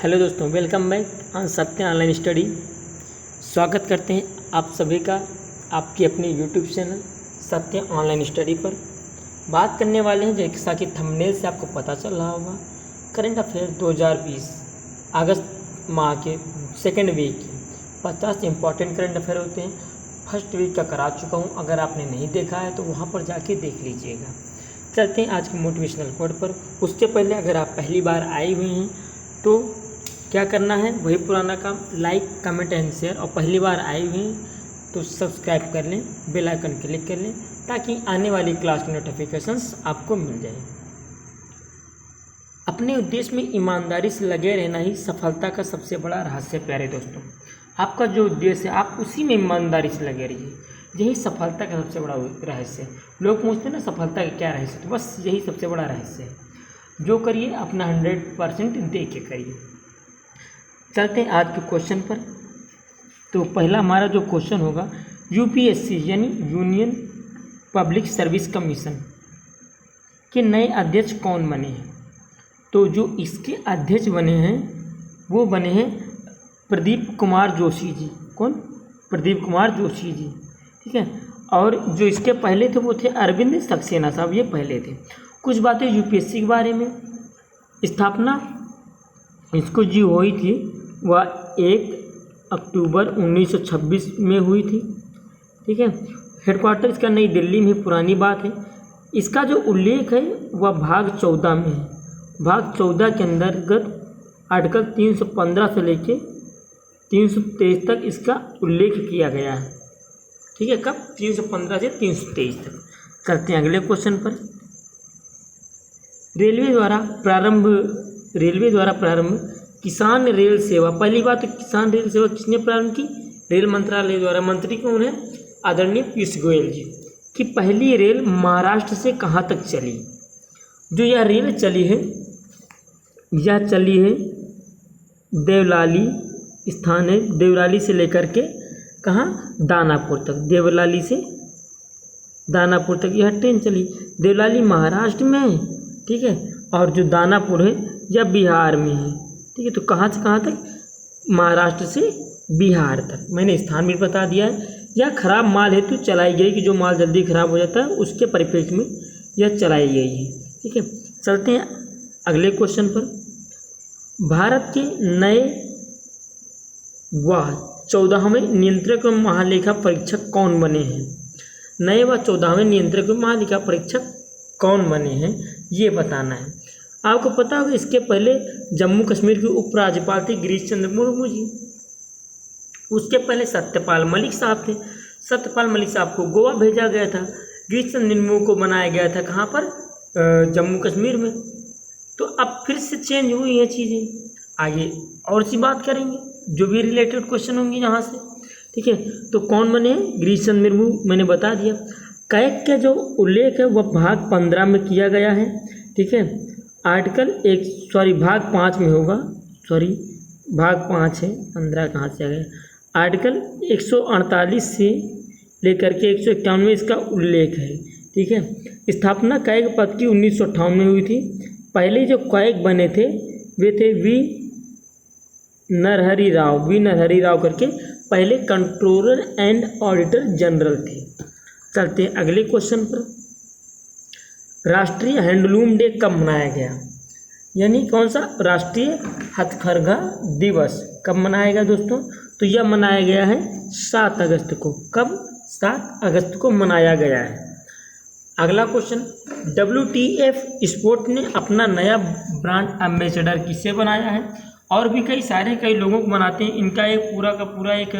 Hello दोस्तों, welcome back on सत्य online study. स्वागत करते हैं आप सभी का आपकी अपनी यूट्यूब चैनल सत्य ऑनलाइन स्टडी पर। बात करने वाले हैं, जैसा कि थंबनेल से आपको पता चल रहा होगा, करंट अफेयर 2020 अगस्त माह के सेकेंड वीक की 50 इम्पॉर्टेंट करंट अफेयर होते हैं। फर्स्ट वीक का करा चुका हूँ, अगर आपने नहीं देखा है तो वहाँ पर जाके देख लीजिएगा। चलते हैं आज के मोटिवेशनल कोट पर। उससे पहले अगर आप पहली बार आए हुए हैं तो क्या करना है, वही पुराना काम, लाइक कमेंट एंड शेयर। और पहली बार आए हुए हैं तो सब्सक्राइब कर लें, बेल आइकन क्लिक कर लें ताकि आने वाली क्लास की नोटिफिकेशंस आपको मिल जाए। अपने उद्देश्य में ईमानदारी से लगे रहना ही सफलता का सबसे बड़ा रहस्य। प्यारे दोस्तों, आपका जो उद्देश्य है आप उसी में ईमानदारी से लगे रहिए, यही सफलता का सबसे बड़ा रहस्य है। लोग पूछते हैं ना सफलता का क्या रहस्य, तो बस यही सबसे बड़ा रहस्य है। जो करिए अपना 100% दे के करिए। चलते हैं आज के क्वेश्चन पर। तो पहला हमारा जो क्वेश्चन होगा, यूपीएससी यानी यूनियन पब्लिक सर्विस कमीशन के नए अध्यक्ष कौन बने हैं? तो जो इसके अध्यक्ष बने हैं वो बने हैं प्रदीप कुमार जोशी जी। कौन? प्रदीप कुमार जोशी जी, ठीक है। और जो इसके पहले थे वो थे अरविंद सक्सेना साहब, ये पहले थे। कुछ बातें यूपीएससी के बारे में। स्थापना इसको जी हुई थी वह 1 अक्टूबर 1926 में हुई थी, ठीक है। हेडक्वार्टर इसका नई दिल्ली में, पुरानी बात है। इसका जो उल्लेख है वह भाग 14 में है। भाग 14 के अंतर्गत आर्टिकल 315 से लेके 323 तक इसका उल्लेख किया गया है, ठीक है। कब? 315 से 323 तक। चलते हैं अगले क्वेश्चन पर। रेलवे द्वारा प्रारंभ किसान रेल सेवा। पहली बात तो किसान रेल सेवा किसने प्रारंभ की? रेल मंत्रालय द्वारा। मंत्री कौन है? आदरणीय पीयूष गोयल जी। कि पहली रेल महाराष्ट्र से कहाँ तक चली? जो यह रेल चली है, यह चली है देवलाली स्थान है, देवलाली से लेकर के कहाँ? दानापुर तक। देवलाली से दानापुर तक यह ट्रेन चली। देवलाली महाराष्ट्र में है, ठीक है। और जो दानापुर है यह बिहार में है, ठीक है। तो कहाँ से कहाँ तक? महाराष्ट्र से बिहार तक। मैंने स्थान भी बता दिया है। यह खराब माल हेतु चलाई गई, कि जो माल जल्दी खराब हो जाता है उसके परिप्रेक्ष्य में यह चलाई गई है, ठीक है। चलते हैं अगले क्वेश्चन पर। भारत के नए व 14वें नियंत्रक महालेखा परीक्षक कौन बने हैं? नए व 14वें नियंत्रक महालेखा परीक्षक कौन बने हैं ये बताना है। आपको पता होगा इसके पहले जम्मू कश्मीर के उपराज्यपाल थे गिरीश चंद्र मुर्मू जी। उसके पहले सत्यपाल मलिक साहब थे। सत्यपाल मलिक साहब को गोवा भेजा गया था। गिरीश चंद्र मुर्मू को बनाया गया था कहाँ पर? जम्मू कश्मीर में। तो अब फिर से चेंज हुई ये चीज़ें। आगे और सी बात करेंगे जो भी रिलेटेड क्वेश्चन होंगे यहाँ से, ठीक है। तो कौन बने? गिरीश चंद्र मुर्मू, मैंने बता दिया। कैग का जो उल्लेख है वह भाग 15 में किया गया है, ठीक है। भाग 5 में होगा, भाग 5 है, 15 कहाँ से आ गया? आर्टिकल 148 से लेकर के 151 में इसका उल्लेख है, ठीक है। स्थापना कैग पद की 1958 में हुई थी। पहले जो कैग बने थे वे थे वी नरहरि राव करके पहले कंट्रोलर एंड ऑडिटर जनरल थे। चलते हैं अगले क्वेश्चन पर। राष्ट्रीय हैंडलूम डे कब मनाया गया? यानी कौन सा? राष्ट्रीय हथकरघा दिवस कब मनाया गया दोस्तों? तो यह मनाया गया है 7 अगस्त को। कब? 7 अगस्त को मनाया गया है। अगला क्वेश्चन, WTF स्पोर्ट ने अपना नया ब्रांड एम्बेसडर किसे बनाया है? और भी कई लोगों को बनाते हैं। इनका एक पूरा का पूरा एक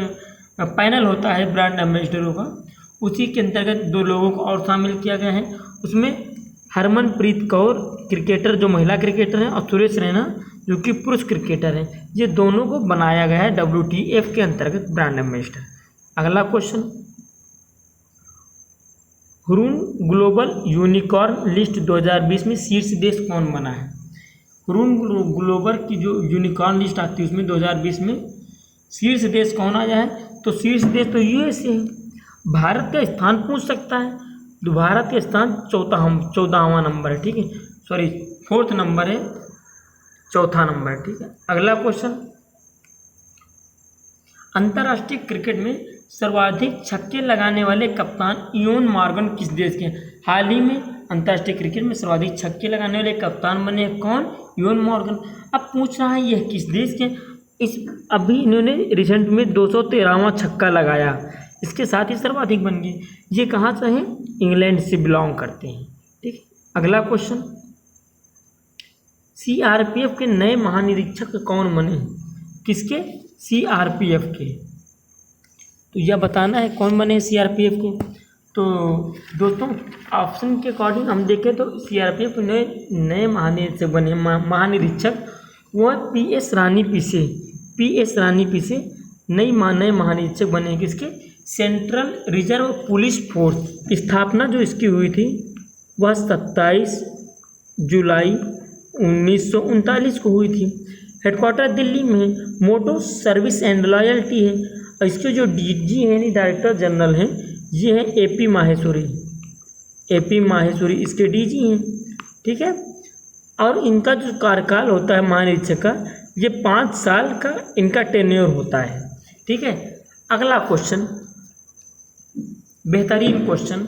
पैनल होता है ब्रांड एम्बेसडरों का। उसी के अंतर्गत 2 लोगों को और शामिल किया गया है। उसमें हरमनप्रीत कौर क्रिकेटर जो महिला क्रिकेटर हैं, और सुरेश रैना जो कि पुरुष क्रिकेटर हैं, ये दोनों को बनाया गया है WTF के अंतर्गत ब्रांड एम्बेसडर। अगला question, Hurun global unicorn list 2020 में शीर्ष देश कौन बना है? हुरून ग्लोबल की जो यूनिकॉर्न लिस्ट आती है उसमें 2020 में शीर्ष देश कौन आया है? तो शीर्ष देश तो USA है। भारत का स्थान पूछ सकता है, तो भारत का स्थान 14वां नंबर है, ठीक है। 4th नंबर है चौथा नंबर। ठीक है, अगला क्वेश्चन, अंतर्राष्ट्रीय क्रिकेट में सर्वाधिक छक्के लगाने वाले कप्तान इयोन मॉर्गन किस देश के हैं? हाल ही में अंतर्राष्ट्रीय क्रिकेट में सर्वाधिक छक्के लगाने वाले कप्तान बने कौन? Eoin Morgan. अब पूछ रहा है यह किस देश के? इस अभी इन्होंने रिसेंट में 213वां छक्का लगाया, इसके साथ ही सर्वाधिक बन गए। ये कहाँ से हैं? इंग्लैंड से बिलोंग करते हैं। ठीक है, अगला क्वेश्चन, सीआरपीएफ के नए महानिरीक्षक कौन बने हैं? किसके? सीआरपीएफ के। तो यह बताना है कौन बने सीआरपीएफ के। तो दोस्तों ऑप्शन के अकॉर्डिंग हम देखें तो सीआरपीएफ नए महानिरीक्षक बने, महानिरीक्षक वो पीएस रानी पीसे नए महानिरीक्षक बने। किसके? Central reserve police force. स्थापना जो इसकी हुई थी वह 27 जुलाई 1939 को हुई थी। हेडक्वार्टर दिल्ली में। मोटो सर्विस एंड लॉयल्टी है। और इसके जो डीजी हैं, डायरेक्टर जनरल हैं, ये हैं एपी माहेश्वरी इसके डीजी हैं। ठीक है, और इनका जो कार्यकाल होता है महानिरीक्षक का, ये 5 साल का इनका टेन्योर होता है। ठीक है, अगला क्वेश्चन, बेहतरीन क्वेश्चन,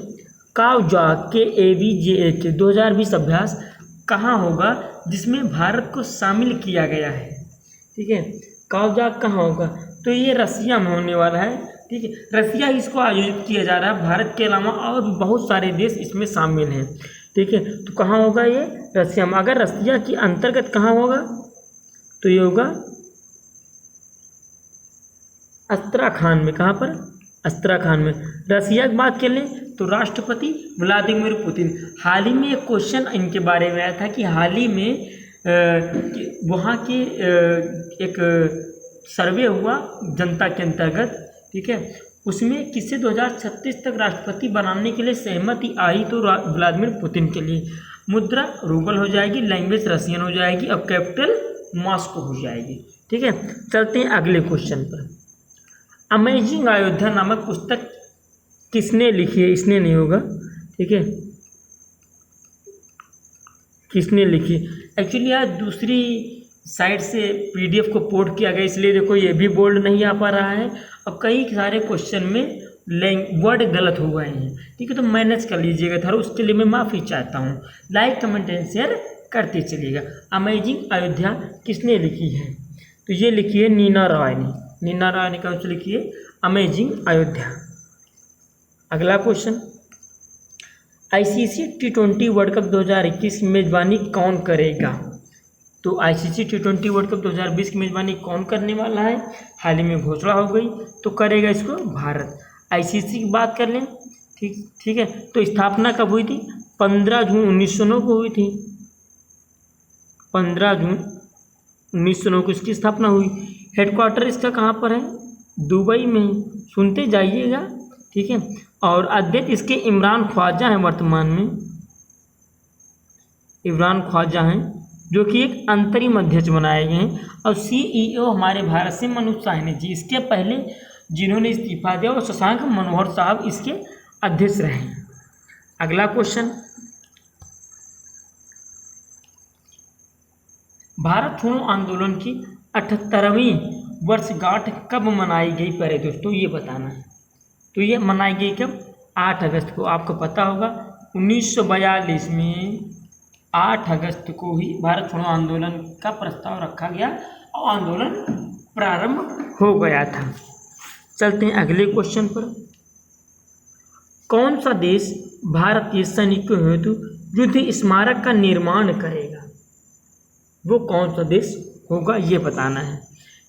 काउजा के 2020 अभ्यास कहाँ होगा जिसमें भारत को शामिल किया गया है? ठीक है, काउजा कहाँ होगा? तो ये रसिया में होने वाला है। ठीक है, रसिया इसको आयोजित किया जा रहा है। भारत के अलावा और भी बहुत सारे देश इसमें शामिल हैं। ठीक है, तो कहाँ होगा ये? रसिया में। अगर रसिया के अंतर्गत कहाँ होगा तो ये होगा अस्त्राखान में। कहाँ पर? अस्त्राखान में। रसिया की बात कर लें तो राष्ट्रपति व्लादिमीर पुतिन। हाल ही में एक क्वेश्चन इनके बारे में आया था कि हाल ही में वहाँ के एक सर्वे हुआ जनता के अंतर्गत। ठीक है, उसमें किसे 2036 तक राष्ट्रपति बनाने के लिए सहमति आई तो व्लादिमीर पुतिन के लिए। मुद्रा रूबल हो जाएगी, लैंग्वेज रसियन हो जाएगी और कैपिटल मॉस्को हो जाएगी। ठीक है, चलते हैं अगले क्वेश्चन पर। अमेजिंग अयोध्या नामक पुस्तक किसने लिखी है? इसने नहीं होगा। ठीक है, किसने लिखी? एक्चुअली यार दूसरी साइड से पीडीएफ को पोर्ट किया गया, इसलिए देखो ये भी बोल्ड नहीं आ पा रहा है और कई सारे क्वेश्चन में वर्ड गलत हो गए हैं। ठीक है, तो मैनेज कर लीजिएगा थोड़ा, उसके लिए मैं माफ़ी चाहता हूँ। लाइक कमेंट एंड शेयर करते चलिएगा। अमेजिंग अयोध्या किसने लिखी है? तो ये लिखी है नीना रॉय ने। नीना रॉय ने कौन सी लिखी है? अमेजिंग अयोध्या। अगला question, ICC T20 world cup 2021 की मेज़बानी कौन करेगा? तो आईसीसी T20 वर्ल्ड कप 2020 की मेज़बानी कौन करने वाला है? हाल ही में घोषणा हो गई, तो करेगा इसको भारत। आईसीसी की बात कर लें, ठीक है, तो स्थापना कब हुई थी? 15 जून 1909 को हुई थी। 15 जून 1909 को इसकी स्थापना हुई। हेडक्वार्टर इसका कहाँ पर है? दुबई में। सुनते जाइएगा। ठीक है, और अध्यक्ष इसके इमरान ख्वाजा हैं। वर्तमान में इमरान ख्वाजा हैं जो कि एक अंतरिम अध्यक्ष बनाए गए हैं। और सीईओ हमारे भारत से मनोज साहनी जी। इसके पहले जिन्होंने इस्तीफा दिया वो शशांक मनोहर साहब इसके अध्यक्ष रहे हैं। अगला क्वेश्चन, भारत छोड़ो आंदोलन की 78वीं वर्षगांठ कब मनाई गई? पहले दोस्तों ये बताना है। तो ये मनाई गई कब? 8 अगस्त को। आपको पता होगा 1942 में 8 अगस्त को ही भारत छोड़ो आंदोलन का प्रस्ताव रखा गया और आंदोलन प्रारंभ हो गया था। चलते हैं अगले क्वेश्चन पर। कौन सा देश भारतीय सैनिकों हेतु युद्ध स्मारक का निर्माण करेगा? वो कौन सा देश होगा ये बताना है।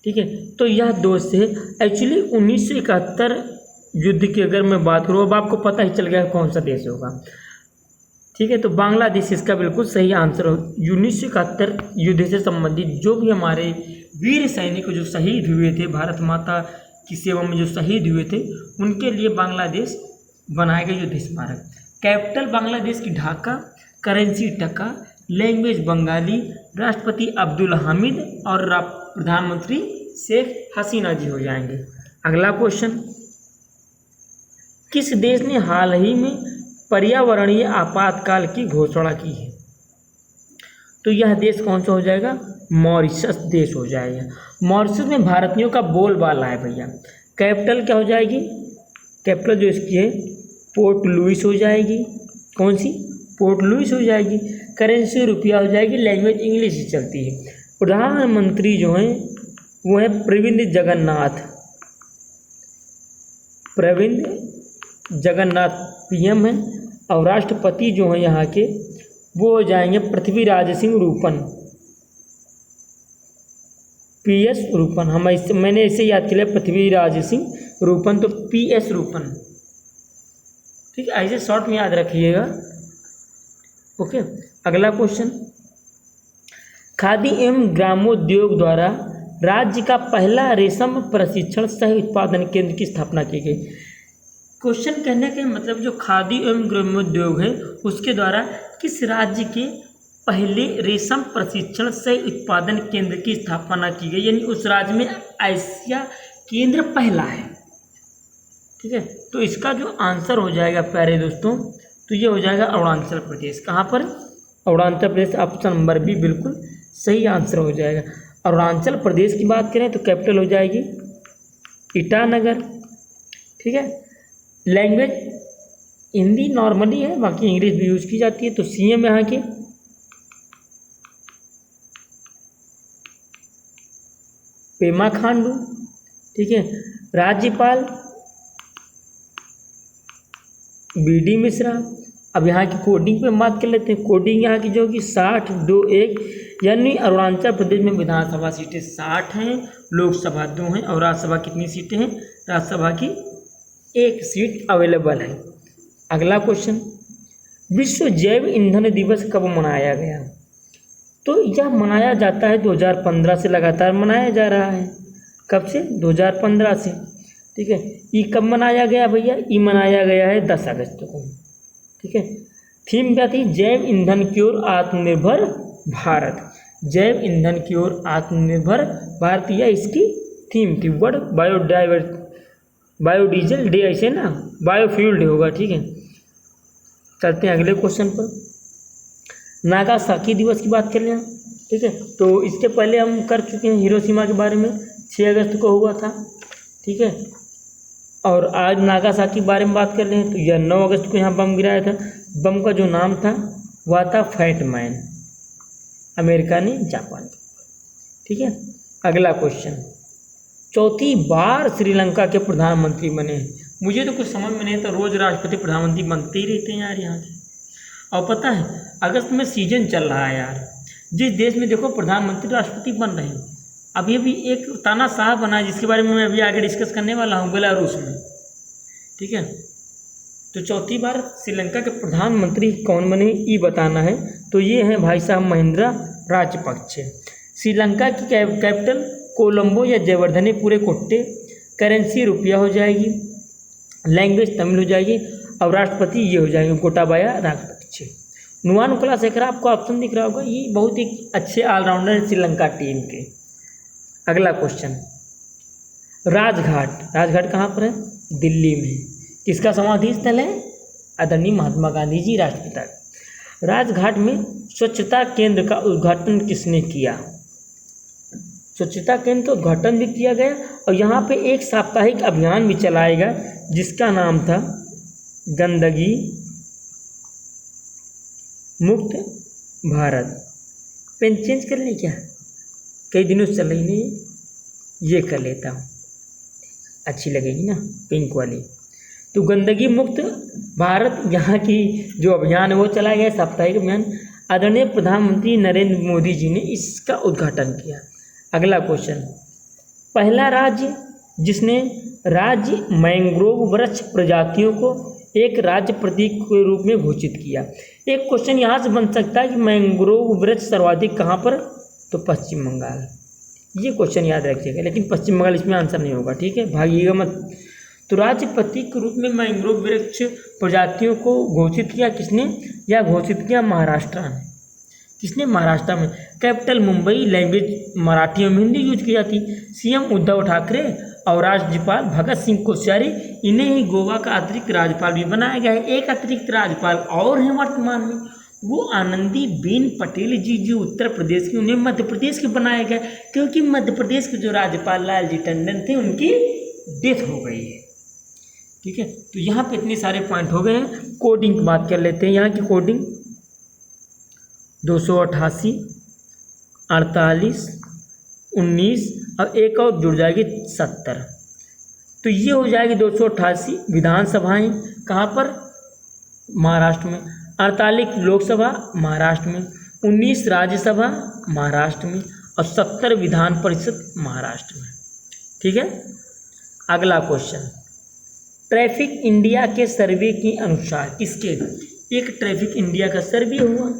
ठीक है, तो यह दोस्त है एक्चुअली 1971 युद्ध की अगर मैं बात करूँ, अब आपको पता ही चल गया कौन सा देश होगा। ठीक है, तो बांग्लादेश इसका बिल्कुल सही आंसर हो। 1971 युद्ध से संबंधित जो भी हमारे वीर सैनिक जो शहीद हुए थे, भारत माता की सेवा में जो शहीद हुए थे, उनके लिए बांग्लादेश बनाया गया युद्ध स्मारक। कैपिटल बांग्लादेश की ढाका, करेंसी टका, लैंग्वेज बंगाली, राष्ट्रपति अब्दुल हामिद और प्रधानमंत्री शेख हसीना जी हो जाएंगे। अगला क्वेश्चन, किस देश ने हाल ही में पर्यावरणीय आपातकाल की घोषणा की है? तो यह देश कौन सा हो जाएगा? मॉरिशस देश हो जाएगा। मॉरिशस में भारतीयों का बोलबाला है भैया। कैपिटल क्या हो जाएगी? कैपिटल जो इसकी है पोर्ट लुइस हो जाएगी। कौन सी? पोर्ट लुइस हो जाएगी। करेंसी रुपया हो जाएगी। लैंग्वेज इंग्लिश ही चलती है। प्रधानमंत्री जो हैं वो है प्रविंद जगन्नाथ। प्रविंद जगन्नाथ पीएम है। और राष्ट्रपति जो हैं यहाँ के वो हो जाएंगे पृथ्वीराज सिंह रूपन, पीएस रूपन। मैंने इसे याद किया पृथ्वीराज सिंह रूपन, तो पीएस रूपन। ठीक है, ऐसे शॉर्ट में याद रखिएगा। ओके, अगला क्वेश्चन, खादी एवं ग्रामोद्योग द्वारा राज्य का पहला रेशम प्रशिक्षण सह उत्पादन केंद्र की स्थापना की गई। क्वेश्चन कहने के मतलब जो खादी एवं ग्रामोद्योग है उसके द्वारा किस राज्य के पहले रेशम प्रशिक्षण सह उत्पादन केंद्र की स्थापना की गई, यानी उस राज्य में ऐसा केंद्र पहला है। ठीक है, तो इसका जो आंसर हो जाएगा प्यारे दोस्तों, तो ये हो जाएगा अरुणाचल प्रदेश। कहाँ पर? Arunachal Pradesh. Option number B बिल्कुल सही आंसर हो जाएगा। अरुणाचल प्रदेश की बात करें तो कैपिटल हो जाएगी ईटानगर। ठीक है, लैंग्वेज हिंदी नॉर्मली है, बाकी इंग्लिश भी यूज की जाती है। तो सीएम यहाँ के पेमा खांडू। ठीक है, राज्यपाल बीडी मिश्रा। अब यहाँ की कोडिंग पे बात कर लेते हैं। कोडिंग यहाँ की जो होगी 60-2-1, यानी अरुणाचल प्रदेश में विधानसभा सीटें 60 हैं, लोकसभा 2 हैं, और राज्यसभा कितनी सीटें हैं? राज्यसभा की 1 सीट अवेलेबल है। अगला क्वेश्चन, विश्व जैव ईंधन दिवस कब मनाया गया? तो यह मनाया जाता है 2015 से, लगातार मनाया जा रहा है। कब से? 2015 से। ठीक है, ये कब मनाया गया भैया? ये मनाया गया है 10 अगस्त को। ठीक है, थीम क्या थी? जैव ईंधन की ओर आत्मनिर्भर भारत। जैव ईंधन की ओर आत्मनिर्भर भारत, यह इसकी थीम थी। वर्ड बायोडीजल डे, ऐसे ना बायोफ्यूल डे होगा। ठीक है, चलते हैं अगले क्वेश्चन पर। नागासाकी दिवस की बात कर लें। ठीक है, तो इसके पहले हम कर चुके हैं हिरोशिमा के बारे में, 6 अगस्त को हुआ था। ठीक है, और आज नागासाकी के बारे में बात कर लें तो यह 9 अगस्त को यहाँ बम गिराया था। बम का जो नाम था वह था फैट मैन, अमेरिका ने जापान। ठीक है, अगला क्वेश्चन, चौथी बार श्रीलंका के प्रधानमंत्री बने। मुझे तो कुछ समझ में नहीं, तो रोज़ राष्ट्रपति प्रधानमंत्री बनते ही रहते हैं यार यहाँ के। और पता है अगस्त में सीजन चल रहा है यार, जिस देश में देखो प्रधानमंत्री राष्ट्रपति बन रहे हैं। अभी अभी एक ताना शाह बना है जिसके बारे में मैं अभी आगे डिस्कस करने वाला हूँ, बेलारूस में। ठीक है, तो चौथी बार श्रीलंका के प्रधानमंत्री कौन बने ये बताना है। तो ये हैं भाई साहब महिंद्रा राजपक्षे। श्रीलंका की कैपिटल कोलंबो या जयवर्धनेपुरे कोट्टे। करेंसी रुपया हो जाएगी। लैंग्वेज तमिल हो जाएगी। और राष्ट्रपति ये हो जाएंगे गोटाबाया राजपक्षे। नुआन कुलशेखर आपको ऑप्शन दिख रहा होगा, ये बहुत ही अच्छे ऑलराउंडर हैं श्रीलंका टीम के। अगला क्वेश्चन, राजघाट। राजघाट कहाँ पर है? दिल्ली में। किसका समाधि स्थल है? आदरणीय महात्मा गांधी जी राष्ट्रपिता। राजघाट में स्वच्छता केंद्र का उद्घाटन किसने किया? स्वच्छता केंद्र का उद्घाटन भी किया गया और यहाँ पे एक साप्ताहिक अभियान भी चलाया गया जिसका नाम था गंदगी मुक्त भारत। पेन चेंज कर लें क्या? कई दिनों से चल रही नहीं, ये कर लेता हूँ, अच्छी लगेगी ना पिंक वाली। तो गंदगी मुक्त भारत यहाँ की जो अभियान है वो चलाया गया, साप्ताहिक अभियान। आदरणीय प्रधानमंत्री नरेंद्र मोदी जी ने इसका उद्घाटन किया। अगला क्वेश्चन, पहला राज्य जिसने राज्य मैंग्रोव वृक्ष प्रजातियों को एक राज्य प्रतीक के रूप में घोषित किया। एक क्वेश्चन यहाँ से बन सकता है कि मैंग्रोव वृक्ष सर्वाधिक कहाँ पर? तो पश्चिम बंगाल। ये क्वेश्चन याद रखिएगा, लेकिन पश्चिम बंगाल इसमें आंसर नहीं होगा। ठीक है, भागिएगा मत। तो राज्य प्रतीक के रूप में मैंग्रोव वृक्ष प्रजातियों को घोषित किया किसने? या घोषित किया महाराष्ट्र ने। किसने? महाराष्ट्र में। कैपिटल मुंबई। लैंग्वेज मराठी और हिंदी यूज की जाती। सीएम उद्धव ठाकरे और राज्यपाल भगत सिंह कोश्यारी, इन्हें ही गोवा का अतिरिक्त राज्यपाल भी बनाया गया है। एक अतिरिक्त राज्यपाल और हैं वर्तमान में, वो आनंदीबेन पटेल जी जो उत्तर प्रदेश की, उन्हें मध्य प्रदेश के बनाया गया, क्योंकि मध्य प्रदेश के जो राज्यपाल लालजी टंडन थे उनकी डेथ हो गई है। ठीक है, तो यहाँ पे इतने सारे पॉइंट हो गए हैं। कोडिंग की बात कर लेते हैं। यहाँ की कोडिंग 288, 48, 19 और एक और जुड़ जाएगी 70। तो ये हो जाएगी 288 विधानसभाएं कहाँ पर, महाराष्ट्र में, 48 लोकसभा महाराष्ट्र में, 19 राज्यसभा महाराष्ट्र में और 70 विधान परिषद महाराष्ट्र में। ठीक है, अगला क्वेश्चन, ट्रैफिक इंडिया के सर्वे के अनुसार, किसके, एक ट्रैफिक इंडिया का सर्वे हुआ,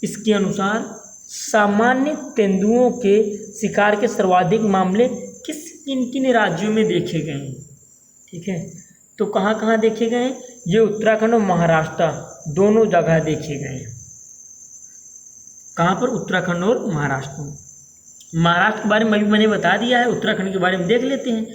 इसके अनुसार सामान्य तेंदुओं के शिकार के सर्वाधिक मामले किन किन राज्यों में देखे गए हैं। ठीक है, तो कहाँ कहाँ देखे गए हैं, ये उत्तराखंड और महाराष्ट्र दोनों जगह देखे गए हैं। कहाँ पर, उत्तराखंड और महाराष्ट्र में। महाराष्ट्र के बारे में अभी मैंने बता दिया है, उत्तराखंड के बारे में देख लेते हैं।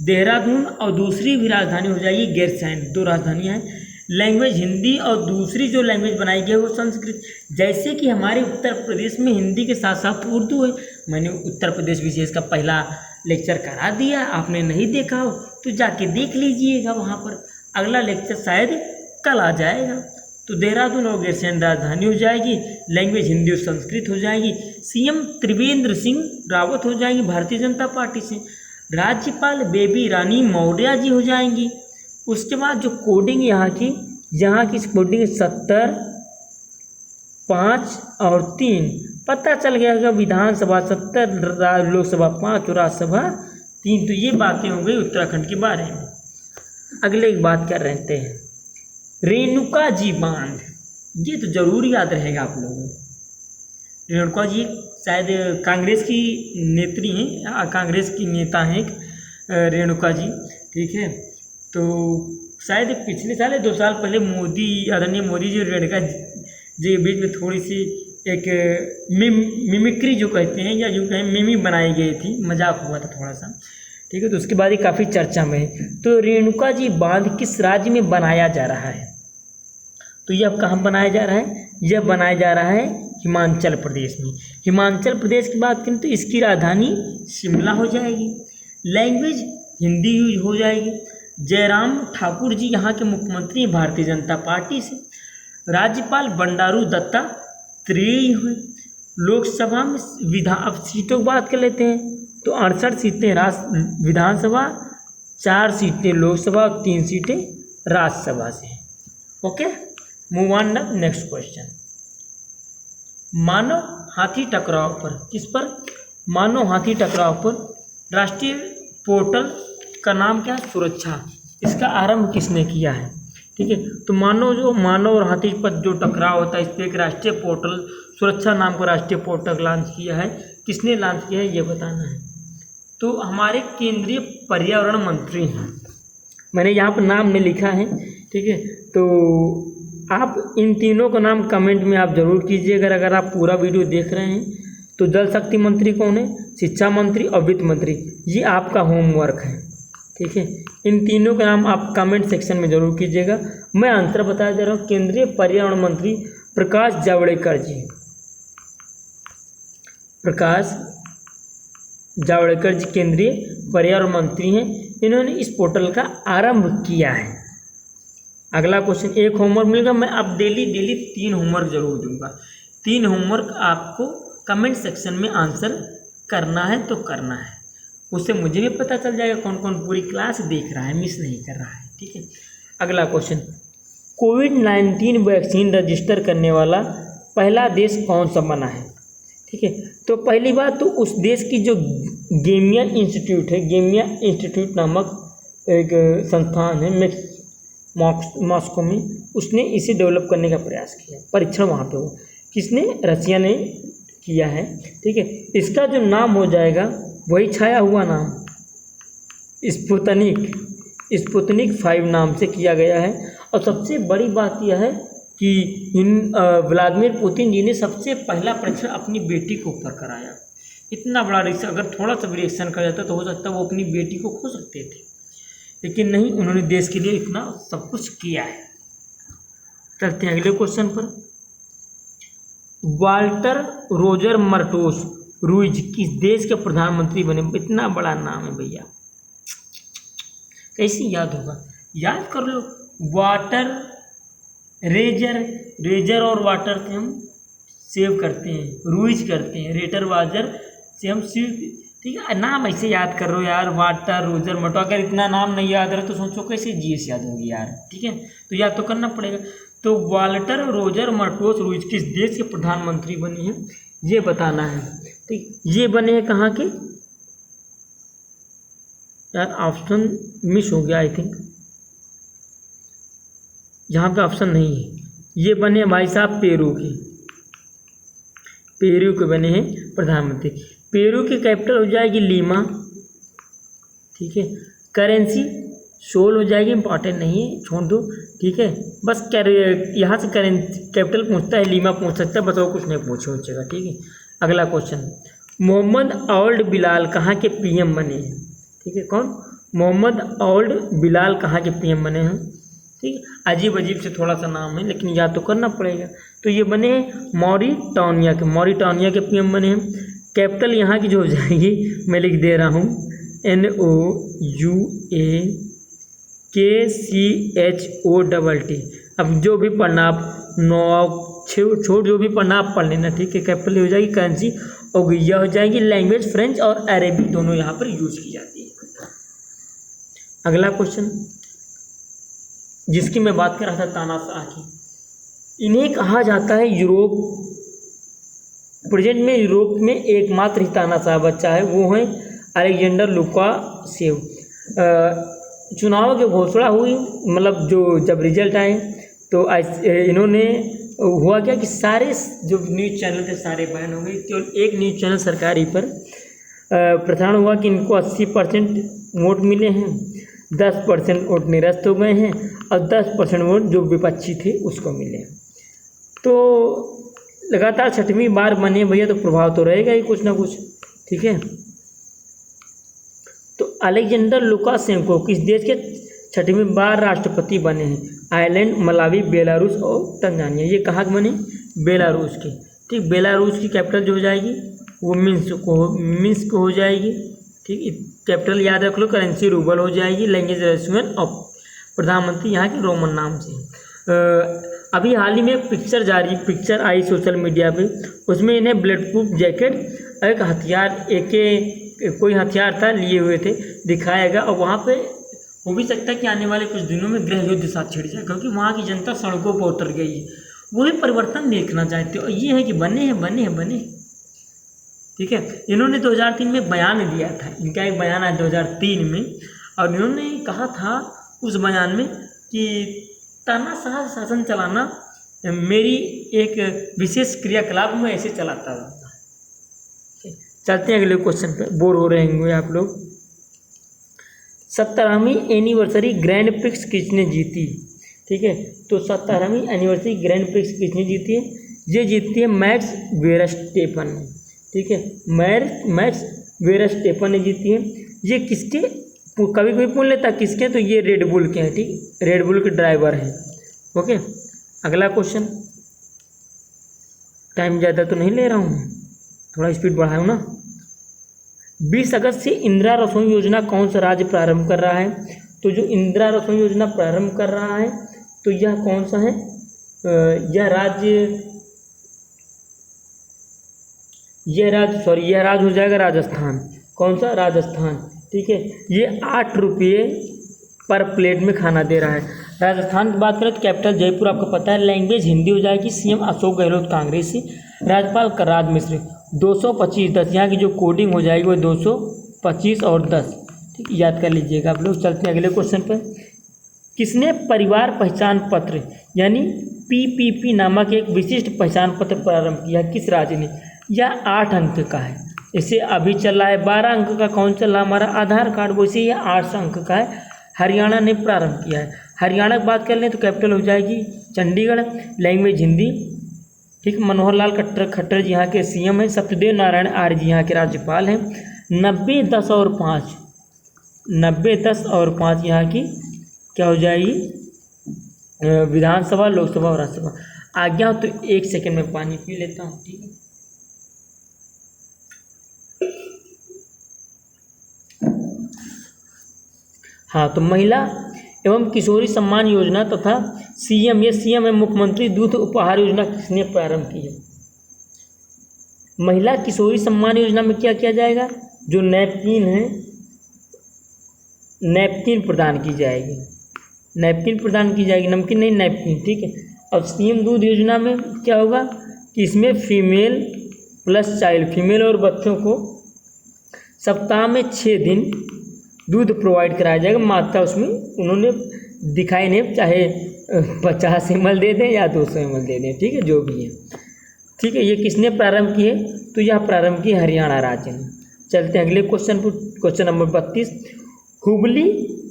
देहरादून और दूसरी भी राजधानी हो जाएगी गैरसैंण, 2 राजधानियाँ हैं। लैंग्वेज हिंदी और दूसरी जो लैंग्वेज बनाई गई है वो संस्कृत। जैसे कि हमारे उत्तर प्रदेश में हिंदी के साथ साथ उर्दू है। मैंने उत्तर प्रदेश विशेष का पहला लेक्चर करा दिया, आपने नहीं देखा हो तो जाके देख लीजिएगा वहाँ पर। अगला लेक्चर शायद कल आ जाएगा। तो देहरादून और गैरसैंण राजधानी हो जाएगी, लैंग्वेज हिंदी और संस्कृत हो जाएगी। सीएम त्रिवेंद्र सिंह रावत हो जाएंगी भारतीय जनता पार्टी से। राज्यपाल बेबी रानी मौर्य जी हो जाएंगी। उसके बाद जो कोडिंग यहाँ की कोडिंग 70, 5 और 3, पता चल गया कि विधानसभा 70, लोकसभा 5 और राज्यसभा 3। तो ये बातें हो गई उत्तराखंड के बारे में। अगले एक बात कर रहे हैं, रेणुका जी बांध, ये तो जरूर याद रहेगा आप लोगों को। रेणुका जी शायद कांग्रेस की नेत्री हैं, कांग्रेस की नेता हैं रेणुका जी। ठीक है, तो शायद पिछले साल 2 साल पहले आदरणीय मोदी जी रेणुका जी के बीच में थोड़ी सी एक मिमिक्री जो कहते हैं या जो कहें मिमी बनाई गई थी, मजाक हुआ था थोड़ा सा। ठीक है, तो उसके बाद ये काफ़ी चर्चा में है। तो रेणुका जी बांध किस राज्य में बनाया जा रहा है, तो यह कहाँ बनाया जा रहा है, यह बनाया जा रहा है हिमाचल प्रदेश में। हिमाचल प्रदेश की बात करें तो इसकी राजधानी शिमला हो जाएगी। लैंग्वेज हिंदी यूज हो जाएगी। जयराम ठाकुर जी यहाँ के मुख्यमंत्री हैं भारतीय जनता पार्टी से। राज्यपाल बंडारू दत्तात्रेय हुए। लोकसभा में अब सीटों की बात कर लेते हैं तो 68 सीटें विधानसभा, 4 सीटें लोकसभा और 3 सीटें राज्यसभा से। Okay, move on the next question. मानव हाथी टकराव पर, किस पर, मानव हाथी टकराव पर राष्ट्रीय पोर्टल का नाम क्या है, सुरक्षा। इसका आरंभ किसने किया है। ठीक है, तो मानव और हाथी पर जो टकराव होता है इस पर एक राष्ट्रीय पोर्टल, सुरक्षा नाम का राष्ट्रीय पोर्टल लॉन्च किया है। किसने लॉन्च किया है ये बताना है। तो हमारे केंद्रीय पर्यावरण मंत्री हैं, मैंने यहाँ पर नाम में लिखा है। ठीक है, तो आप इन तीनों का नाम कमेंट में आप जरूर कीजिएगा। अगर आप पूरा वीडियो देख रहे हैं तो जल शक्ति मंत्री कौन है, शिक्षा मंत्री और वित्त मंत्री, ये आपका होमवर्क है। ठीक है, इन तीनों का नाम आप कमेंट सेक्शन में जरूर कीजिएगा। मैं आंसर बता दे रहा हूँ, केंद्रीय पर्यावरण मंत्री प्रकाश जावड़ेकर जी। प्रकाश जावड़ेकर जी केंद्रीय पर्यावरण मंत्री हैं। इन्होंने इस पोर्टल का आरंभ किया है। अगला क्वेश्चन, एक होमवर्क मिलेगा। मैं अब डेली 3 होमवर्क जरूर दूंगा। 3 होमवर्क आपको कमेंट सेक्शन में आंसर करना है तो करना है, उससे मुझे भी पता चल जाएगा कौन कौन पूरी क्लास देख रहा है, मिस नहीं कर रहा है। ठीक है, अगला क्वेश्चन, कोविड-19 वैक्सीन रजिस्टर करने वाला पहला देश कौन सा बना है। ठीक है, तो पहली बात तो उस देश की जो गेमिया इंस्टीट्यूट है, गेमिया इंस्टीट्यूट नामक एक संस्थान है मॉस्को में, उसने इसे डेवलप करने का प्रयास किया। परीक्षण वहाँ पे हुआ, किसने, रसिया ने किया है। ठीक है, इसका जो नाम हो जाएगा वही छाया हुआ नाम स्पुतनिक 5 नाम से किया गया है। और सबसे बड़ी बात यह है कि व्लादिमीर पुतिन जी ने सबसे पहला परीक्षण अपनी बेटी के ऊपर कराया। इतना बड़ा रिएक्शन, अगर थोड़ा सा भी रिएक्शन कर जाता तो हो सकता है वो अपनी बेटी को खो सकते थे, लेकिन नहीं, उन्होंने देश के लिए इतना सब कुछ किया है। चलते हैं अगले क्वेश्चन पर। वाल्टर रोजर मर्टोस रूइज किस देश के प्रधानमंत्री बने? इतना बड़ा नाम है भैया, कैसे याद होगा, याद कर लो। वाटर रेजर और वाटर से हम सेव करते हैं, रूइज करते हैं, रेटर वाजर से हम सीव, ठीक है। नाम ऐसे याद कर रहे हो यार, वाटर रोजर मर्टोस। अगर इतना नाम नहीं याद रहा तो सोचो कैसे जीएस याद होगी यार, ठीक है। तो याद तो करना पड़ेगा। तो वाल्टर रोजर मर्टोस रूइज किस देश के प्रधानमंत्री बने हैं, ये बताना है, ठीक। ये बने हैं कहाँ के यार, ऑप्शन मिस हो गया आई थिंक, यहाँ पे ऑप्शन नहीं है। ये बने भाई साहब पेरू के बने हैं प्रधानमंत्री। पेरू की कैपिटल हो जाएगी लीमा, ठीक है। करेंसी सोल हो जाएगी, इंपॉर्टेंट नहीं है, छोड़ दो, ठीक है। बस यहाँ से कैपिटल पूछता है, लीमा पूछ सकता है, बस और कुछ नहीं पूछेगा, ठीक है। अगला क्वेश्चन, मोहम्मद ओल्ड बिलाल कहाँ के पीएम बने हैं, ठीक है। कौन? मोहम्मद ओल्ड बिलाल कहाँ के पीएम बने हैं, ठीक। अजीब से थोड़ा सा नाम है लेकिन याद तो करना पड़ेगा। तो ये बने हैं मॉरिटानिया के पीएम बने हैं। कैपिटल यहाँ की जो हो जाएगी, मैं लिख दे रहा हूँ, NOUAKCHOTT। अब जो भी पढ़ना आप छोड़ जो भी पढ़ना आप पढ़ लेना, ठीक है। कैपिटल हो जाएगी करेंसी, और यह हो जाएगी लैंग्वेज, फ्रेंच और अरेबिक दोनों यहाँ पर यूज की जाती है। अगला क्वेश्चन जिसकी मैं बात कर रहा था, तानाशाह की, इन्हें कहा जाता है प्रेजेंट में यूरोप में एकमात्र ही तानाशाह बच्चा है, वो है अलेक्जेंडर लुकाशेव। चुनाव की घोषणा हुई, मतलब जब रिजल्ट आए तो इन्होंने हुआ क्या कि सारे जो न्यूज़ चैनल थे सारे बैन हो गए, केवल एक न्यूज़ चैनल सरकारी पर प्रसारण हुआ कि इनको 80% वोट मिले हैं, 10% वोट निरस्त हो गए हैं और 10% वोट जो विपक्षी थे उसको मिले हैं। तो लगातार 6वीं बार बने भैया, तो प्रभाव तो रहेगा ही कुछ ना कुछ, ठीक है। तो अलेक्जेंडर लुकाशेंको किस देश के 6वीं बार राष्ट्रपति बने हैं? आयरलैंड, मलावी, बेलारूस और तंजानिया। ये कहाँ के बने? बेलारूस के, ठीक। बेलारूस की कैपिटल जो हो जाएगी वो मिन्स्क हो जाएगी, ठीक। कैपिटल याद रख लो, करेंसी रूबल हो जाएगी, लैंग्वेज रशियन और प्रधानमंत्री यहाँ के रोमन नाम से। अभी हाल ही में एक पिक्चर आई सोशल मीडिया पे, उसमें इन्हें ब्लड प्रूफ जैकेट, एक हथियार कोई हथियार था लिए हुए थे, दिखाएगा। और वहाँ पे हो भी सकता है कि आने वाले कुछ दिनों में गृह युद्ध साथ छिड़ जाए, क्योंकि वहाँ की जनता सड़कों पर उतर गई है, वही परिवर्तन देखना चाहते हो। ये है कि बने हैं, ठीक है। इन्होंने 2003 में बयान दिया था, इनका एक बयान आया 2003 में, और इन्होंने कहा था उस बयान में कि तानाशाह शासन चलाना मेरी एक विशेष क्रियाकलाप में ऐसे चलाता था। चलते हैं अगले क्वेश्चन पे, बोर हो रहे होंगे आप लोग। 17वीं एनिवर्सरी ग्रैंड प्रिक्स किसने जीती, ठीक है। तो 17वीं एनिवर्सरी ग्रैंड प्रिक्स किसने जीती है? ये जीती है मैक्स वेरस्टेपन ने, ठीक है। मैक्स वेरस्टेपन ने जीती है। ये किसके, कभी कोई पूछ लेता किसके, तो ये रेडबुल के हैं, ठीक। रेडबुल के ड्राइवर हैं, ओके। अगला क्वेश्चन, टाइम ज़्यादा तो नहीं ले रहा हूँ, थोड़ा स्पीड बढ़ाऊँ ना। 20 अगस्त से इंदिरा रसोई योजना कौन सा राज्य प्रारंभ कर रहा है? तो जो इंदिरा रसोई योजना प्रारंभ कर रहा है तो यह कौन सा है? यह राज्य हो जाएगा राजस्थान। कौन सा? राजस्थान, ठीक है। ये 8 रुपये पर प्लेट में खाना दे रहा है। राजस्थान की बात करें तो कैपिटल जयपुर आपको पता है, लैंग्वेज हिंदी हो जाएगी, सीएम अशोक गहलोत कांग्रेसी, राज्यपाल कलराज मिश्र। 225-10 यहाँ की जो कोडिंग हो जाएगी वो 225 और 10, ठीक, याद कर लीजिएगा आप लोग। चलते हैं अगले क्वेश्चन पर। किसने परिवार पहचान पत्र यानी PPP नामक एक विशिष्ट पहचान पत्र प्रारंभ किया? किस राज्य ने? यह 8 अंक का है। इसे अभी चल रहा है 12 अंक का, कौन चल रहा है? हमारा आधार कार्ड। वैसे यह 8 अंक का है, हरियाणा ने प्रारंभ किया है। हरियाणा की बात कर लें तो कैपिटल हो जाएगी चंडीगढ़, लैंग्वेज हिंदी, ठीक। मनोहर लाल खट्टर जी यहाँ के सीएम हैं। सत्यदेव नारायण आर्य जी यहाँ के राज्यपाल हैं। 90, 10 और 5 यहाँ की क्या हो जाएगी? विधानसभा, लोकसभा और राज्यसभा। आज्ञा हो तो 1 सेकंड में पानी पी लेता हूँ, ठीक है। हाँ, तो महिला एवं किशोरी सम्मान योजना तथा सीएम, ये सीएम है मुख्यमंत्री दूध उपहार योजना किसने प्रारंभ की है? महिला किशोरी सम्मान योजना में क्या किया जाएगा? जो नैपकिन है, नैपकिन प्रदान की जाएगी, नैपकिन प्रदान की जाएगी, नमकीन नहीं, नैपकिन, ठीक है। अब सीएम दूध योजना में क्या होगा कि इसमें फीमेल प्लस चाइल्ड, फीमेल और बच्चों को सप्ताह में 6 दिन दूध प्रोवाइड कराया जाएगा। मात्रा उसमें उन्होंने दिखाई नहीं, चाहे 50 ml दे दें या 200 ml दे दें, ठीक है, जो भी है, ठीक है। ये किसने प्रारंभ की है? तो यह प्रारंभ की हरियाणा राज्य ने। चलते हैं अगले क्वेश्चन पर, क्वेश्चन नंबर 32। हुबली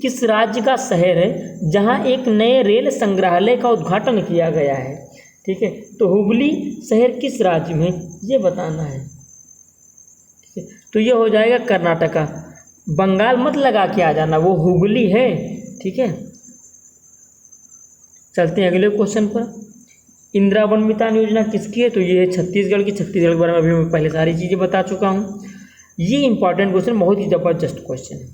किस राज्य का शहर है जहां एक नए रेल संग्रहालय का उद्घाटन किया गया है? ठीक है, तो हुबली शहर किस राज्य में, ये बताना है, ठीक है। तो ये हो जाएगा कर्नाटका। बंगाल मत लगा के आ जाना, वो हुबली है, ठीक है। चलते हैं अगले क्वेश्चन पर। इंदिरा वन मितान योजना किसकी है? तो ये है छत्तीसगढ़ की। छत्तीसगढ़ के बारे में अभी मैं पहले सारी चीज़ें बता चुका हूँ। ये इंपॉर्टेंट क्वेश्चन, बहुत ही ज़बरदस्त क्वेश्चन है।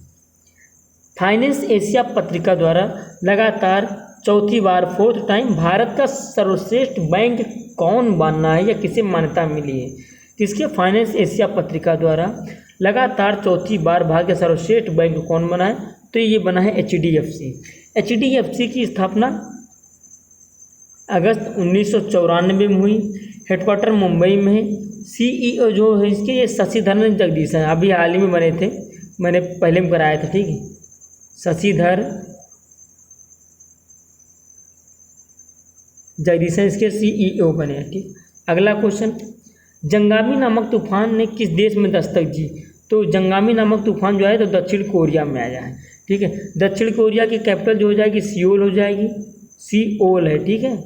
फाइनेंस एशिया पत्रिका द्वारा लगातार चौथी बार, 4th टाइम, भारत का सर्वश्रेष्ठ बैंक कौन बना है या किसे मान्यता मिली है? किसके? फाइनेंस एशिया पत्रिका द्वारा लगातार चौथी बार भारत का सर्वश्रेष्ठ बैंक कौन बना है? तो ये बना है HDFC। HDFC की स्थापना अगस्त 1994 में हुई। हेडक्वार्टर मुंबई में है। CEO जो है इसके, ये शशिधर जगदीश हैं, अभी हाल ही में बने थे, मैंने पहले में कराया था, ठीक है। शशिधर जगदीश इसके CEO बने हैं, ठीक। अगला क्वेश्चन, जंगामी नामक तूफान ने किस देश में दस्तक दी? तो जंगामी नामक तूफान जो है तो दक्षिण कोरिया में आया है, ठीक है। दक्षिण कोरिया की कैपिटल जो हो जाएगी सियोल हो जाएगी, सियोल है, ठीक है।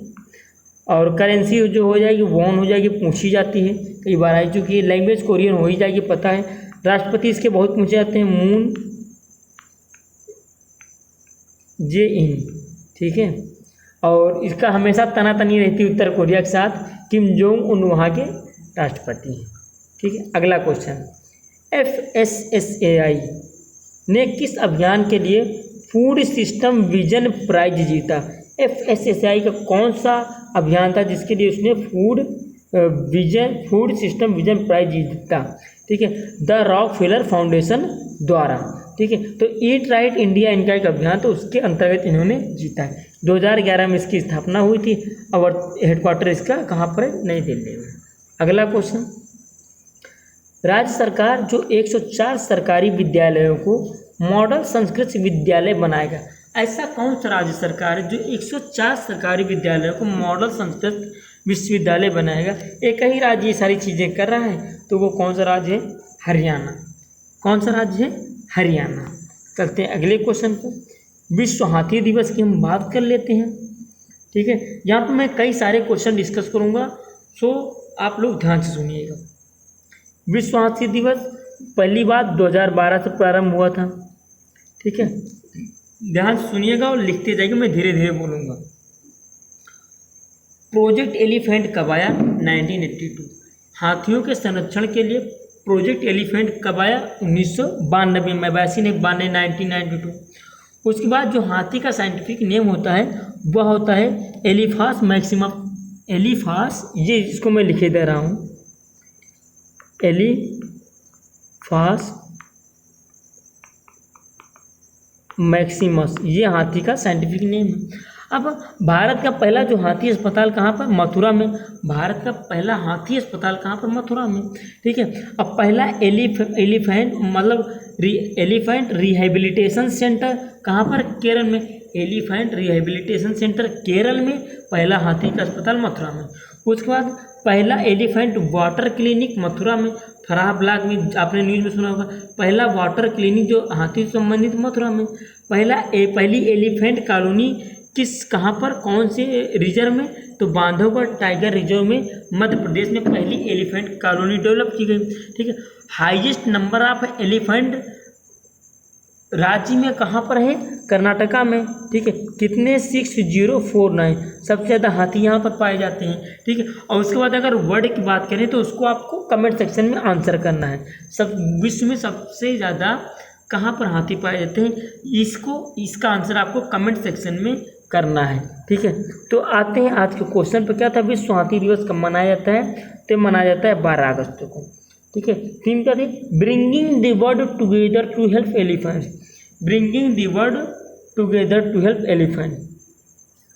और करेंसी जो हो जाएगी वॉन हो जाएगी, पूछी जाती है, कई बार आई चुकी है। लैंग्वेज कोरियन हो ही जाएगी, पता है। राष्ट्रपति इसके बहुत पूछे जाते हैं, मून जे इन, ठीक है। और इसका हमेशा तनातनी रहती है उत्तर कोरिया के साथ। किम जोंग उन वहाँ के राष्ट्रपति हैं, ठीक है। अगला क्वेश्चन, FSSAI ने किस अभियान के लिए फूड सिस्टम विजन प्राइज जीता? FSSAI का कौन सा अभियान था जिसके लिए उसने फूड सिस्टम विजन प्राइज जीता? ठीक है, द रॉकफेलर फाउंडेशन द्वारा, ठीक है। तो ईट राइट इंडिया इनका एक अभियान, तो उसके अंतर्गत इन्होंने जीता है। 2011 में इसकी स्थापना हुई थी और हेडक्वार्टर इसका कहाँ पर है? नई दिल्ली में। अगला क्वेश्चन, राज्य सरकार जो 104 सरकारी विद्यालयों को मॉडल संस्कृत विद्यालय बनाएगा, ऐसा कौन सा राज्य सरकार है जो 104 सरकारी विद्यालयों को मॉडल संस्कृत विश्वविद्यालय बनाएगा? एक ही राज्य ये सारी चीज़ें कर रहा है, तो वो कौन सा राज्य है? हरियाणा। कौन सा राज्य है? हरियाणा। करते हैं अगले क्वेश्चन पर। विश्व हाथी दिवस की हम बात कर लेते हैं, ठीक है। यहाँ पर मैं कई सारे क्वेश्चन डिस्कस करूँगा, सो आप लोग ध्यान से सुनिएगा। विश्व हाथी दिवस पहली बार 2012 से प्रारंभ हुआ था, ठीक है। ध्यान से सुनिएगा और लिखते जाइएगा, मैं धीरे धीरे बोलूँगा। प्रोजेक्ट एलिफेंट कब आया? 1982। हाथियों के संरक्षण के लिए प्रोजेक्ट एलिफेंट कब आया? 1992 में, 1992। उसके बाद जो हाथी का साइंटिफिक नेम होता है वह होता है एलिफास मैक्सिमम। एलिफास, ये इसको मैं लिखे दे रहा हूँ, एलिफास मैक्सिमस, ये हाथी का साइंटिफिक नेम है। अब भारत का पहला जो हाथी अस्पताल कहाँ पर? मथुरा में। भारत का पहला हाथी अस्पताल कहाँ पर? मथुरा में, ठीक है। अब पहला एलिफेंट रिहेबिलिटेशन सेंटर कहाँ पर? केरल में। एलिफेंट रिहेबिलिटेशन सेंटर केरल में, पहला हाथी का अस्पताल मथुरा में। उसके बाद पहला एलिफेंट वाटर क्लिनिक मथुरा में, फराह ब्लॉक में, आपने न्यूज़ में सुना होगा। पहला वाटर क्लिनिक जो हाथी से संबंधित मथुरा में। पहली एलिफेंट कॉलोनी कहाँ पर, कौन से रिजर्व में? तो बांधवगढ़ टाइगर रिजर्व में, मध्य प्रदेश में पहली एलिफेंट कॉलोनी डेवलप की गई, ठीक है। हाईएस्ट नंबर ऑफ एलिफेंट राज्य में कहाँ पर है? कर्नाटका में। ठीक है, कितने 6049 सबसे ज़्यादा हाथी यहाँ पर पाए जाते हैं। ठीक है, और उसके बाद अगर वर्ड की बात करें तो उसको आपको कमेंट सेक्शन में आंसर करना है। सब विश्व में सबसे ज़्यादा कहाँ पर हाथी पाए जाते हैं, इसका आंसर आपको कमेंट सेक्शन में करना है। ठीक है, तो आते हैं आज के क्वेश्चन पर। क्या था? विश्व हाथी दिवस कब मनाया जाता है? तो मनाया जाता है 12 अगस्त को। ठीक है, थीम क्या थी? Bringing the world together to help elephants. Bringing the world together to help elephant.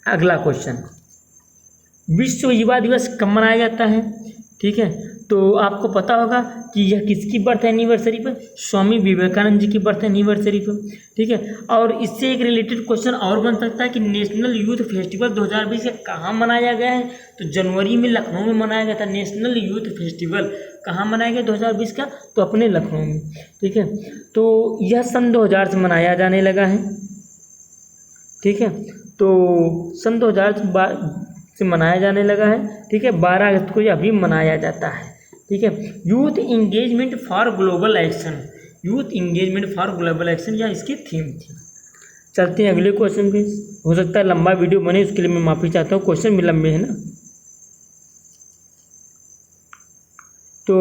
अगला क्वेश्चन, विश्व युवा दिवस कब मनाया जाता है? ठीक है, तो आपको पता होगा कि यह किसकी बर्थ एनिवर्सरी पर? स्वामी विवेकानंद जी की बर्थ एनिवर्सरी पर। ठीक है, और इससे एक रिलेटेड क्वेश्चन और बन सकता है कि नेशनल यूथ फेस्टिवल 2020 कहाँ मनाया गया है? तो जनवरी में लखनऊ में मनाया गया था। नेशनल यूथ फेस्टिवल कहाँ मनाया गया 2020 का? तो अपने लखनऊ में। ठीक है, तो यह सन 2000 से मनाया जाने लगा है। ठीक है, तो सन 2000 से मनाया जाने लगा है। ठीक है, 12 अगस्त को यह भी मनाया जाता है। ठीक है, youth engagement for global action. Youth engagement for global action यह इसकी थीम थी। चलते हैं अगले क्वेश्चन पे। हो सकता है लंबा वीडियो बने, उसके लिए मैं माफ़ी चाहता हूँ, क्वेश्चन भी लंबे हैं ना। तो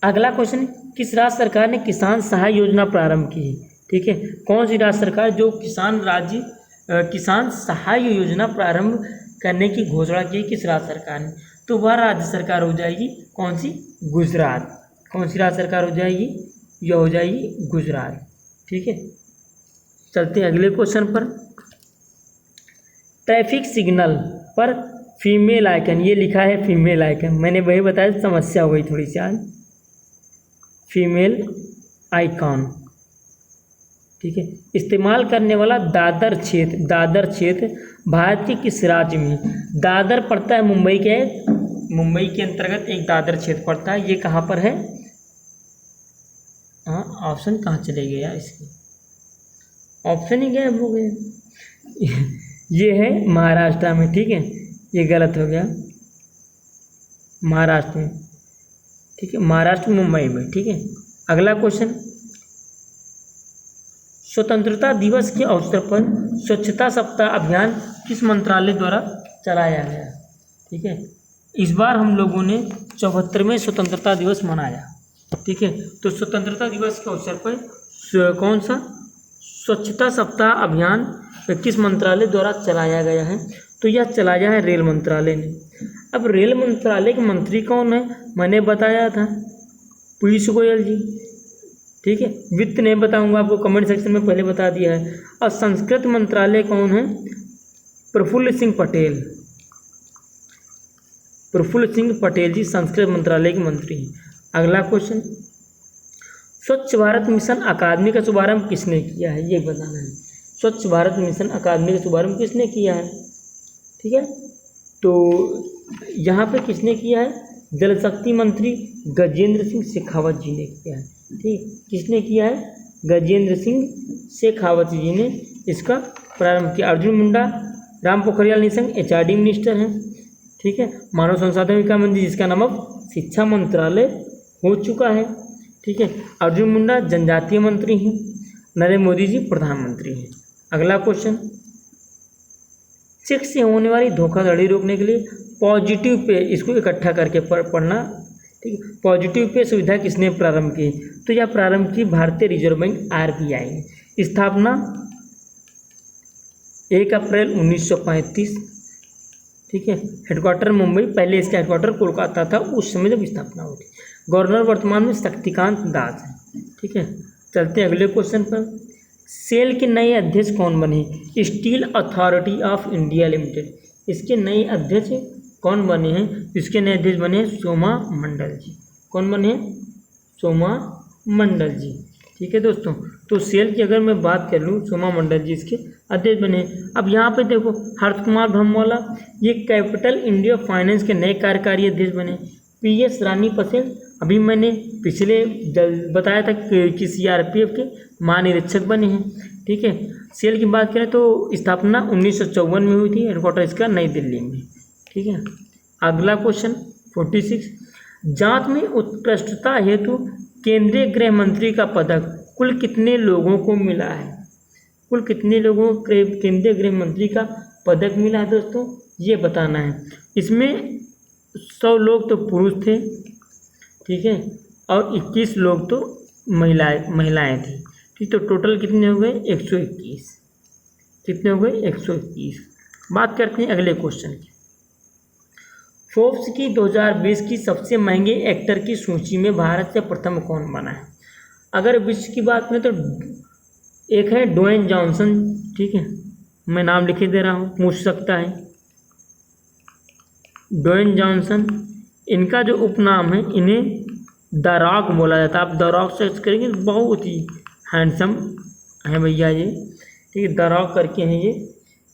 अगला क्वेश्चन है, किस राज्य सरकार ने किसान सहाय योजना प्रारंभ की? ठीक है, कौन सी राज्य सरकार जो किसान सहाय योजना प्रारंभ करने की घोषणा की? किस राज्य सरकार ने? तो वह राज्य सरकार हो जाएगी कौन सी? गुजरात। कौन सी राज्य सरकार हो जाएगी? यह हो जाएगी गुजरात। ठीक है, चलते हैं अगले क्वेश्चन पर। ट्रैफिक सिग्नल पर फीमेल आइकन, ये लिखा है फीमेल आइकन, मैंने वही बताया, समस्या हो गई थोड़ी सी आज। Female icon. ठीक है, इस्तेमाल करने वाला दादर क्षेत्र भारत के किस राज्य में? दादर पड़ता है मुंबई के अंतर्गत एक दादर क्षेत्र पड़ता है। ये कहाँ पर है? हाँ, ऑप्शन कहाँ चले गए यार इसके? ऑप्शन ही गायब हो गए। ये है महाराष्ट्र में। ठीक है, ये गलत हो गया, महाराष्ट्र में। ठीक है, महाराष्ट्र मुंबई में। ठीक है, अगला क्वेश्चन, स्वतंत्रता दिवस के अवसर पर स्वच्छता सप्ताह अभियान किस मंत्रालय द्वारा चलाया गया? ठीक है, इस बार हम लोगों ने 74वें स्वतंत्रता दिवस मनाया। ठीक है, तो स्वतंत्रता दिवस के अवसर पर कौन सा स्वच्छता सप्ताह अभियान किस मंत्रालय द्वारा चलाया गया है? तो यह चलाया है रेल मंत्रालय ने। अब रेल मंत्रालय के मंत्री कौन है? मैंने बताया था पीयूष गोयल जी। ठीक है, वित्त नहीं बताऊंगा आपको, कमेंट सेक्शन में पहले बता दिया है। और संस्कृति मंत्रालय कौन है? प्रफुल्ल सिंह पटेल। प्रफुल्ल सिंह पटेल जी संस्कृति मंत्रालय के मंत्री हैं। अगला क्वेश्चन, स्वच्छ भारत मिशन अकादमी का शुभारंभ किसने किया है? ये बताना है। स्वच्छ भारत मिशन अकादमी का शुभारंभ किसने किया है? ठीक है, तो यहाँ पे किसने किया है? जल शक्ति मंत्री गजेंद्र सिंह शेखावत जी ने किया है। ठीक, किसने किया है? गजेंद्र सिंह शेखावत जी ने इसका प्रारंभ किया। अर्जुन मुंडा, राम पोखरियाल निशंक HRD मिनिस्टर हैं। ठीक है, मानव संसाधन विकास मंत्री जिसका नाम अब शिक्षा मंत्रालय हो चुका है। ठीक है, अर्जुन मुंडा जनजातीय मंत्री हैं। नरेंद्र मोदी जी प्रधानमंत्री हैं। अगला क्वेश्चन, चेक से होने वाली धोखाधड़ी रोकने के लिए पॉजिटिव पे, इसको इकट्ठा करके पढ़ना। ठीक है, पॉजिटिव पे सुविधा किसने प्रारंभ की? तो यह प्रारंभ की भारतीय रिजर्व बैंक RBI ने। स्थापना 1 अप्रैल 1935। ठीक है, हेडक्वार्टर मुंबई, पहले इसका हेडक्वार्टर कोलकाता था उस समय जब स्थापना हुई थी। गवर्नर वर्तमान में शक्तिकांत दास हैं। ठीक है, चलते हैं अगले क्वेश्चन पर। सेल के नए अध्यक्ष कौन बने? Steel authority of India limited, इसके नए अध्यक्ष कौन बने हैं? इसके नए अध्यक्ष बने हैं सोमा मंडल जी। कौन बने हैं? सोमा मंडल जी। ठीक है दोस्तों, तो सेल की अगर मैं बात कर लूँ, सोमा मंडल जी इसके अध्यक्ष बने। अब यहाँ पे देखो, हर्ष कुमार भमवाला ये कैपिटल इंडिया फाइनेंस के नए कार्यकारी अध्यक्ष बने। PS रानी पटेल, अभी मैंने पिछले बताया था कि CRPF के महानिरीक्षक बने हैं। ठीक है, सेल की बात करें तो स्थापना 1954 में हुई थी, हेडक्वार्टर इसका नई दिल्ली में। ठीक है, अगला क्वेश्चन 46, जांच में उत्कृष्टता हेतु केंद्रीय गृह मंत्री का पदक कुल कितने लोगों को मिला है? कुल कितने लोगों को केंद्रीय गृह मंत्री का पदक मिला है दोस्तों, ये बताना है। इसमें 100 लोग तो पुरुष थे, ठीक है, और 21 लोग तो महिलाएं थी, ठीक। तो टोटल कितने हो गए? 121। कितने हो गए? 121। बात करते हैं अगले क्वेश्चन की। फोर्ब्स की 2020 की सबसे महंगे एक्टर की सूची में भारत से प्रथम कौन बना है? अगर विश्व की बात करें तो एक है ड्वेन जॉनसन, ठीक है, मैं नाम लिखे दे रहा हूँ, पूछ सकता है। ड्वेन जॉनसन, इनका जो उपनाम है, इन्हें द रॉक बोला जाता है। आप द रॉक सर्च करेंगे बहुत ही हैंडसम है भैया ये, ठीक है, द रॉक करके हैं ये।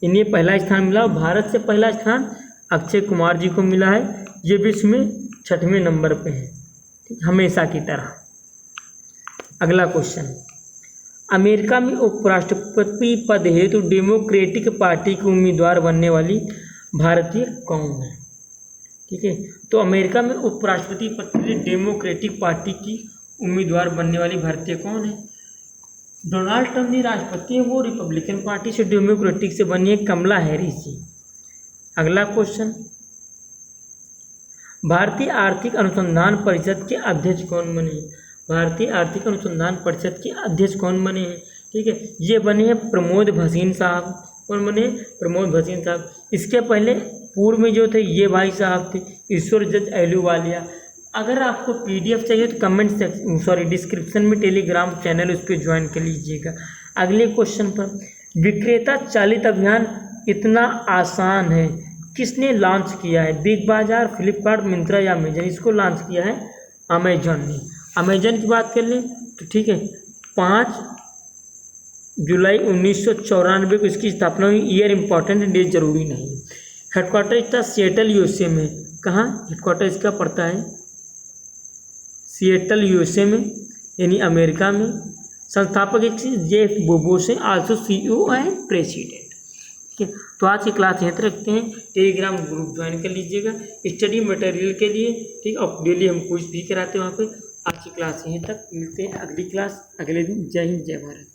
इन्हें पहला स्थान मिला। भारत से पहला स्थान अक्षय कुमार जी को मिला है। ये विश्व में 6वें नंबर पे है, हमेशा की तरह। अगला क्वेश्चन, अमेरिका में उपराष्ट्रपति पद हेतु डेमोक्रेटिक पार्टी की उम्मीदवार बनने वाली भारतीय कौन है? ठीक है, तो अमेरिका में उपराष्ट्रपति पद के लिए डेमोक्रेटिक पार्टी की उम्मीदवार बनने वाली भारतीय कौन है? डोनाल्ड ट्रंप जी राष्ट्रपति हैं, वो रिपब्लिकन पार्टी से डेमोक्रेटिक से बनी है कमला हैरिस जी। अगला क्वेश्चन, भारतीय आर्थिक अनुसंधान परिषद के अध्यक्ष कौन बने? भारतीय आर्थिक अनुसंधान परिषद के अध्यक्ष कौन बने हैं? ठीक है, ये बने हैं प्रमोद भसीन साहब। कौन बने? प्रमोद भसीन साहब। इसके पहले पूर्व में जो थे ये भाई साहब थे, ईश्वर जज अहलूवालिया। अगर आपको PDF चाहिए तो कमेंट सेक्शन डिस्क्रिप्शन में टेलीग्राम चैनल उस पर ज्वाइन कर लीजिएगा। अगले क्वेश्चन पर, विक्रेता चालित अभियान इतना आसान है किसने लॉन्च किया है? बिग बाजार, फ्लिपकार्ट, मिंत्रा या अमेजन? इसको लॉन्च किया है अमेजन ने। अमेजन की बात कर लें तो ठीक है, 5 जुलाई 1994 को इसकी स्थापना हुई। ईयर इंपॉर्टेंट, डेट जरूरी नहीं। हेडक्वार्टर इसका सिएटल USA में। कहाँ हेडक्वार्टर इसका पड़ता है? सिएटल USA में, यानी अमेरिका में। संस्थापक एक जेफ बेजोस है, आल्सो CEO एंड प्रेसिडेंट। ठीक है, तो आज की क्लास यहाँ तक रखते हैं। टेलीग्राम ग्रुप ज्वाइन कर लीजिएगा स्टडी मटेरियल के लिए, ठीक। और डेली हम क्विज भी कराते हैं वहाँ पे। आज की क्लास यहीं तक, मिलते हैं अगली क्लास अगले दिन। जय हिंद, जय भारत।